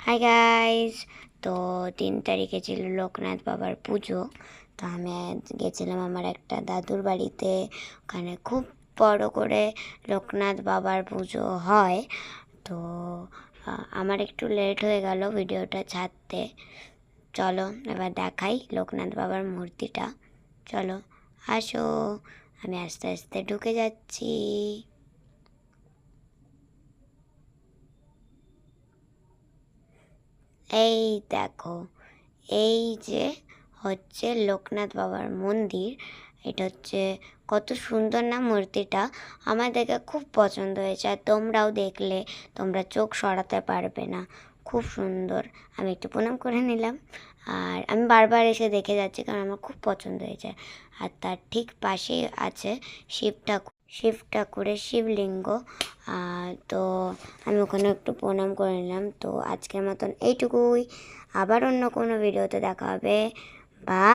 Hi guys. তো 3 তারিখে ছিল লোকনাথ বাবার পুজো। তো আমি গেছিলাম আমার একটা দাদুর বাড়িতে। ওখানে খুব বড় করে লোকনাথ বাবার পুজো হয়। তো আমার একটু লেট হয়ে গেল ভিডিওটা ছাড়তে। চলো এবার দেখাই লোকনাথ বাবার মূর্তিটা। চলো আসো, আমি আস্তে আস্তে ঢুকে যাচ্ছি। এই দেখো, এই যে হচ্ছে লোকনাথ বাবার মন্দির। এটা হচ্ছে কত সুন্দর না মূর্তিটা। আমার দেখে খুব পছন্দ হয়েছে, আর তোমরাও দেখলে তোমরা চোখ সরাতে পারবে না, খুব সুন্দর। আমি একটু প্রণাম করে নিলাম, আর আমি বারবার এসে দেখে যাচ্ছি কারণ আমার খুব পছন্দ হয়েছে। আর তার ঠিক পাশেই আছে শিব ঠাকুরের শিবলিঙ্গ। তো আমি ওখানে একটু প্রণাম করে নিলাম। তো আজকের মতন এইটুকুই, আবার অন্য কোনো ভিডিওতে দেখা হবে। বা